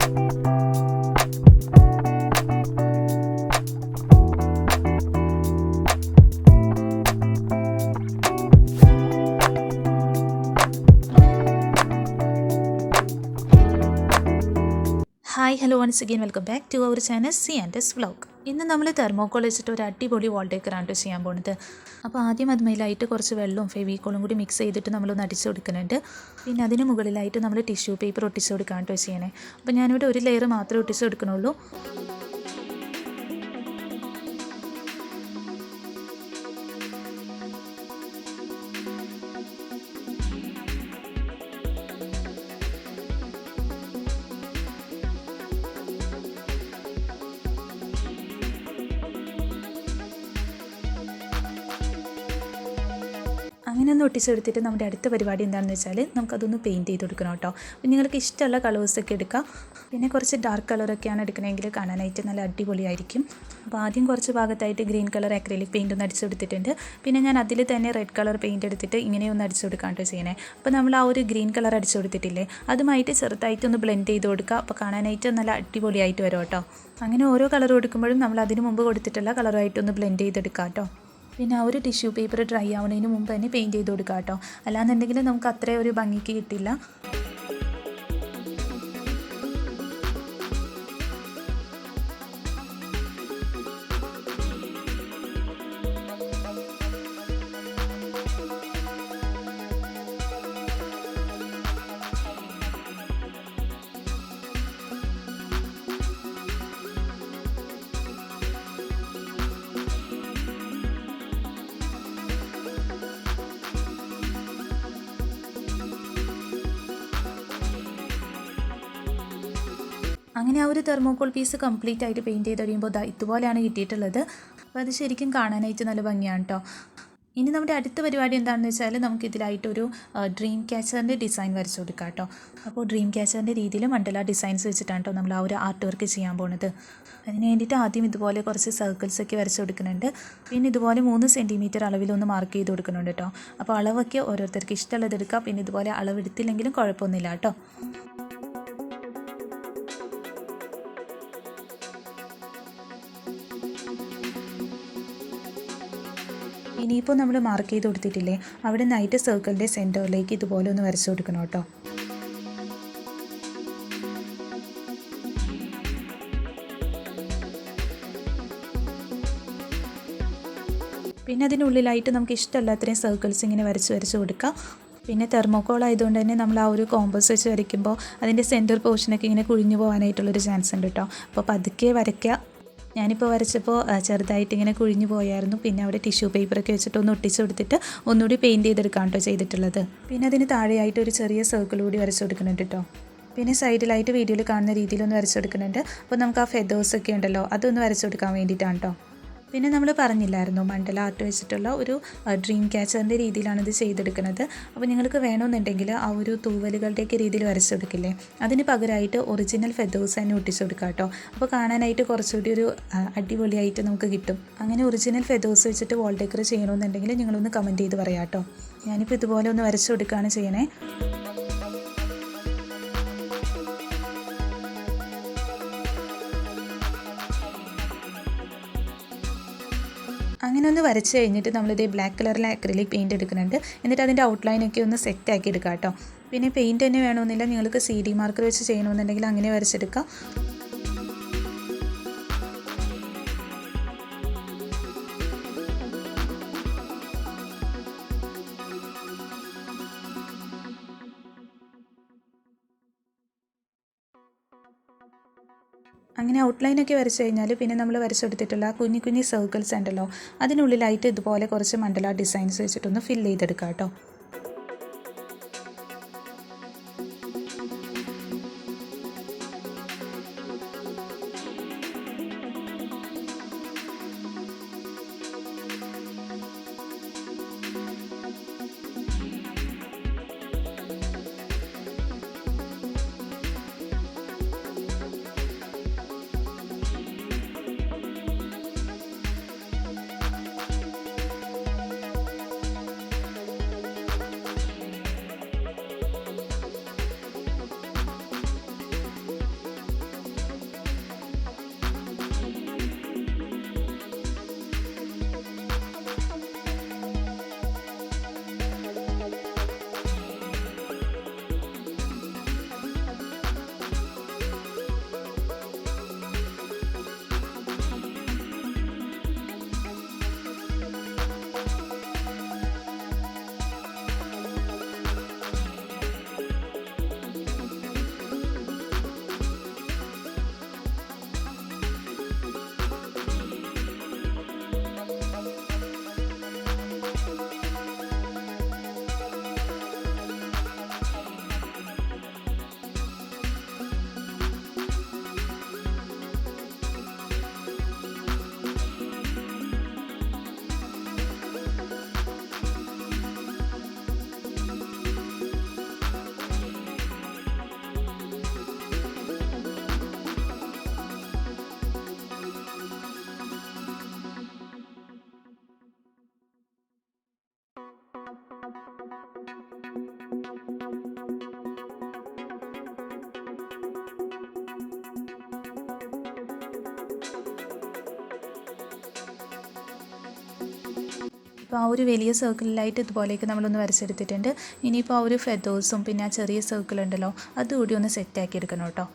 Hi hello once again welcome back to our channel c&svlog. ഇന്ന് നമ്മൾ thermocol വെച്ചിട്ട് ഒരു അടിപൊളി വാൾഡേക്കറാണ് ചെയ്യാൻ പോകുന്നത്. അപ്പോൾ ആദ്യം അതുമേലായിട്ട് കുറച്ച് വെള്ളവും ഫെവിക്കോളും കൂടി മിക്സ് ചെയ്തിട്ട് നമ്മളൊന്ന് അടിച്ചു കൊടുക്കുന്നുണ്ട്. പിന്നെ അതിന് മുകളിലായിട്ട് നമ്മൾ ടിഷ്യൂ പേപ്പർ ഒട്ടിച്ചു കൊടുക്കാനായിട്ട് ചെയ്യണേ. അപ്പോൾ ഞാനിവിടെ ഒരു ലെയർ മാത്രമേ ഒട്ടിച്ചു കൊടുക്കണുള്ളൂ. അങ്ങനെ ഒന്ന് ഒട്ടിച്ചെടുത്തിട്ട് നമ്മുടെ അടുത്ത പരിപാടി എന്താണെന്ന് വെച്ചാൽ നമുക്കതൊന്ന് പെയിൻറ്റ് ചെയ്ത് കൊടുക്കണം കേട്ടോ. അപ്പോൾ നിങ്ങൾക്ക് ഇഷ്ടമുള്ള കളേഴ്സൊക്കെ എടുക്കാം. പിന്നെ കുറച്ച് ഡാർക്ക് കളറൊക്കെയാണ് എടുക്കണമെങ്കിൽ കാണാനായിട്ട് നല്ല അടിപൊളിയായിരിക്കും. അപ്പോൾ ആദ്യം കുറച്ച് ഭാഗത്തായിട്ട് ഗ്രീൻ കളർ അക്രിലിക് പെയിൻ്റ് ഒന്ന് അടിച്ചു കൊടുത്തിട്ടുണ്ട്. പിന്നെ ഞാൻ അതിൽ തന്നെ റെഡ് കളർ പെയിൻറ്റ് എടുത്തിട്ട് ഇങ്ങനെയൊന്ന് അടിച്ചു കൊടുക്കാനായിട്ട് ചെയ്യണേ. അപ്പോൾ നമ്മൾ ആ ഒരു ഗ്രീൻ കളർ അടിച്ചു കൊടുത്തിട്ടില്ലേ, അതുമായിട്ട് ചെറുതായിട്ടൊന്ന് ബ്ലെൻഡ് ചെയ്ത് കൊടുക്കുക. അപ്പോൾ കാണാനായിട്ട് നല്ല അടിപൊളിയായിട്ട് വരും കേട്ടോ. അങ്ങനെ ഓരോ കളർ കൊടുക്കുമ്പോഴും നമ്മൾ അതിന് മുമ്പ് കൊടുത്തിട്ടുള്ള കളറായിട്ടൊന്ന് ബ്ലെൻഡ് ചെയ്തെടുക്കാം കേട്ടോ. പിന്നെ ആ ഒരു ടിഷ്യൂ പേപ്പർ ഡ്രൈ ആവുന്നതിന് മുമ്പ് തന്നെ പെയിൻറ്റ് ചെയ്ത് കൊടുക്കുക കേട്ടോ. അല്ലാന്നുണ്ടെങ്കിൽ നമുക്ക് അത്രയും ഒരു ഭംഗിക്ക് കിട്ടില്ല. അങ്ങനെ ആ ഒരു തെർമോക്കോൾ പീസ് കംപ്ലീറ്റ് ആയിട്ട് പെയിൻറ്റ് ചെയ്ത് കഴിയുമ്പോൾ ഇതുപോലെയാണ് കിട്ടിയിട്ടുള്ളത്. അപ്പോൾ അത് ശരിക്കും കാണാനായിട്ട് നല്ല ഭംഗിയാണ് കേട്ടോ. ഇനി നമ്മുടെ അടുത്ത പരിപാടി എന്താണെന്ന് വെച്ചാൽ നമുക്കിതിലായിട്ടൊരു ഡ്രീം ക്യാച്ചറിൻ്റെ ഡിസൈൻ വരച്ചു കൊടുക്കാം കേട്ടോ. അപ്പോൾ ഡ്രീം ക്യാച്ചറിൻ്റെ രീതിയിൽ മണ്ഡല ഡിസൈൻസ് വെച്ചിട്ടാണ് കേട്ടോ നമ്മൾ ആ ഒരു ആർട്ട് വർക്ക് ചെയ്യാൻ പോകുന്നത്. അതിന് വേണ്ടിയിട്ട് ആദ്യം ഇതുപോലെ കുറച്ച് സർക്കിൾസൊക്കെ വരച്ചു കൊടുക്കുന്നുണ്ട്. പിന്നെ ഇതുപോലെ 3 സെൻറ്റിമീറ്റർ അളവിലൊന്ന് മാർക്ക് ചെയ്ത് കൊടുക്കുന്നുണ്ട് കേട്ടോ. അപ്പോൾ അളവൊക്കെ ഓരോരുത്തർക്ക് ഇഷ്ടമുള്ളത് എടുക്കാം. പിന്നെ ഇതുപോലെ അളവെടുത്തില്ലെങ്കിലും കുഴപ്പമൊന്നുമില്ല കേട്ടോ. ഇനിയിപ്പോൾ നമ്മൾ മാർക്ക് ചെയ്ത് കൊടുത്തിട്ടില്ലേ, അവിടെ നിന്നായിട്ട് സർക്കിളിൻ്റെ സെൻറ്ററിലേക്ക് ഇതുപോലെ ഒന്ന് വരച്ചു കൊടുക്കണം കേട്ടോ. പിന്നെ അതിനുള്ളിലായിട്ട് നമുക്ക് ഇഷ്ടമല്ലാത്രയും സർക്കിൾസ് ഇങ്ങനെ വരച്ച് കൊടുക്കാം. പിന്നെ തെർമോക്കോൾ ആയതുകൊണ്ട് തന്നെ നമ്മൾ ആ ഒരു കോമ്പസ് വെച്ച് വരയ്ക്കുമ്പോൾ അതിൻ്റെ സെൻറ്റർ പോർഷനൊക്കെ ഇങ്ങനെ കുഴിഞ്ഞു പോകാനായിട്ടുള്ളൊരു ചാൻസ് ഉണ്ട് കേട്ടോ. അപ്പോൾ പതുക്കെ വരയ്ക്കുക. ഞാനിപ്പോൾ വരച്ചപ്പോൾ ചെറുതായിട്ട് ഇങ്ങനെ കുഴിഞ്ഞു പോയായിരുന്നു. പിന്നെ അവിടെ ടിഷ്യൂ പേപ്പറൊക്കെ വെച്ചിട്ട് ഒന്ന് ഒട്ടിച്ച് കൊടുത്തിട്ട് ഒന്നുകൂടി പെയിൻറ്റ് ചെയ്തെടുക്കാം കേട്ടോ ചെയ്തിട്ടുള്ളത്. പിന്നെ അതിന് താഴെയായിട്ട് ഒരു ചെറിയ സർക്കിൾ കൂടി വരച്ചു കൊടുക്കുന്നുണ്ട് കേട്ടോ. പിന്നെ സൈഡിലായിട്ട് വീഡിയോയിൽ കാണുന്ന രീതിയിലൊന്ന് വരച്ചു കൊടുക്കുന്നുണ്ട്. അപ്പോൾ നമുക്ക് ആ ഫെദേഴ്സൊക്കെ ഉണ്ടല്ലോ, അതൊന്ന് വരച്ചു കൊടുക്കാൻ വേണ്ടിയിട്ടാണ് കേട്ടോ. പിന്നെ നമ്മൾ പറഞ്ഞില്ലായിരുന്നു മണ്ഡല ആർട്ട് വെച്ചിട്ടുള്ള ഒരു ഡ്രീം ക്യാച്ചറിൻ്റെ രീതിയിലാണ് ഇത് ചെയ്തെടുക്കുന്നത്. അപ്പോൾ നിങ്ങൾക്ക് വേണമെന്നുണ്ടെങ്കിൽ ആ ഒരു തൂവലുകളുടെയൊക്കെ രീതിയിൽ വരച്ചു കൊടുക്കില്ലേ, അതിന് പകരമായിട്ട് ഒറിജിനൽ ഫെദേഴ്സ് തന്നെ ഒട്ടിച്ചു കൊടുക്കാം കേട്ടോ. അപ്പോൾ കാണാനായിട്ട് കുറച്ചുകൂടി ഒരു അടിപൊളിയായിട്ട് നമുക്ക് കിട്ടും. അങ്ങനെ ഒറിജിനൽ ഫെദേഴ്സ് വെച്ചിട്ട് വാൾ ഡെക്കർ ചെയ്യണമെന്നുണ്ടെങ്കിൽ നിങ്ങളൊന്ന് കമൻറ്റ് ചെയ്ത് പറയാം കേട്ടോ. ഞാനിപ്പോൾ ഇതുപോലെ ഒന്ന് വരച്ചു കൊടുക്കുകയാണ് ചെയ്യണേ. അങ്ങനെ ഒന്ന് വരച്ച് കഴിഞ്ഞിട്ട് നമ്മളിത് ബ്ലാക്ക് കളറിലെ അക്രിലിക് പെയിൻറ്റ് എടുക്കുന്നുണ്ട്. എന്നിട്ട് അതിൻ്റെ ഔട്ട്ലൈനൊക്കെ ഒന്ന് സെറ്റ് ആക്കി എടുക്കാം കേട്ടോ. പിന്നെ പെയിൻറ്റ് തന്നെ വേണമെന്നില്ല, നിങ്ങൾക്ക് CD മാർക്കർ വെച്ച് ചെയ്യണമെന്നുണ്ടെങ്കിൽ അങ്ങനെ വരച്ചെടുക്കാം. അങ്ങനെ ഔട്ട്ലൈനൊക്കെ വരച്ച് കഴിഞ്ഞാൽ പിന്നെ നമ്മൾ വരച്ചെടുത്തിട്ടുള്ള കുഞ്ഞു സർക്കിൾസ് ഉണ്ടല്ലോ, അതിനുള്ളിലായിട്ട് ഇതുപോലെ കുറച്ച് മണ്ഡല ഡിസൈൻസ് വെച്ചിട്ടൊന്ന് ഫില്ല് ചെയ്തെടുക്കാം കേട്ടോ. ഇപ്പോൾ ആ ഒരു വലിയ സർക്കിളിലായിട്ട് ഇതുപോലെയൊക്കെ നമ്മളൊന്ന് വരച്ചെടുത്തിട്ടുണ്ട്. ഇനിയിപ്പോൾ ആ ഒരു ഫെദേഴ്സും പിന്നെ ആ ചെറിയ സർക്കിൾ ഉണ്ടല്ലോ അതുകൂടി ഒന്ന് സെറ്റാക്കി എടുക്കണം കേട്ടോ.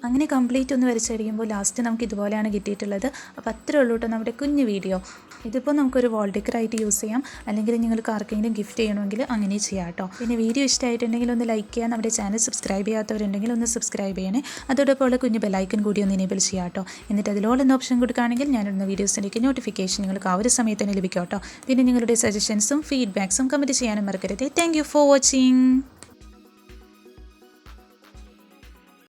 അങ്ങനെ കംപ്ലീറ്റ് ഒന്ന് വരച്ച് കഴിയുമ്പോൾ ലാസ്റ്റ് നമുക്ക് ഇതുപോലെയാണ് കിട്ടിയിട്ടുള്ളത്. അപ്പോൾ അത്രേ ഉള്ളൂ കേട്ടോ നമ്മുടെ കുഞ്ഞു വീഡിയോ. ഇതിപ്പോൾ നമുക്കൊരു വാൾ ഡെക്കറായിട്ട് യൂസ് ചെയ്യാം, അല്ലെങ്കിൽ നിങ്ങൾക്ക് ആർക്കെങ്കിലും ഗിഫ്റ്റ് ചെയ്യണമെങ്കിൽ അങ്ങനെ ചെയ്യാം കേട്ടോ. പിന്നെ വീഡിയോ ഇഷ്ടമായിട്ടുണ്ടെങ്കിൽ ഒന്ന് ലൈക്ക് ചെയ്യുക, നമ്മുടെ ചാനൽ സബ്സ്ക്രൈബ് ചെയ്യാത്തവരുണ്ടെങ്കിൽ ഒന്ന് സബ്സ്ക്രൈബ് ചെയ്യണേ. അതോടൊപ്പം ഉള്ള കുഞ്ഞു ബെല്ലൈക്കൺ കൂടി ഒന്ന് എനേബിൾ ചെയ്യാം കേട്ടോ. എന്നിട്ട് അതിലോളെന്ന ഓപ്ഷൻ കൊടുക്കുകയാണെങ്കിൽ ഞാനിടുന്ന വീഡിയോസിൻ്റെയൊക്കെ നോട്ടിഫിക്കേഷൻ നിങ്ങൾക്ക് ആ ഒരു സമയത്ത് തന്നെ ലഭിക്കും കേട്ടോ. പിന്നെ നിങ്ങളുടെ സജഷൻസും ഫീഡ്ബാക്സും കമൻറ്റ് ചെയ്യാനും മറക്കരുത്. Thank you for watching.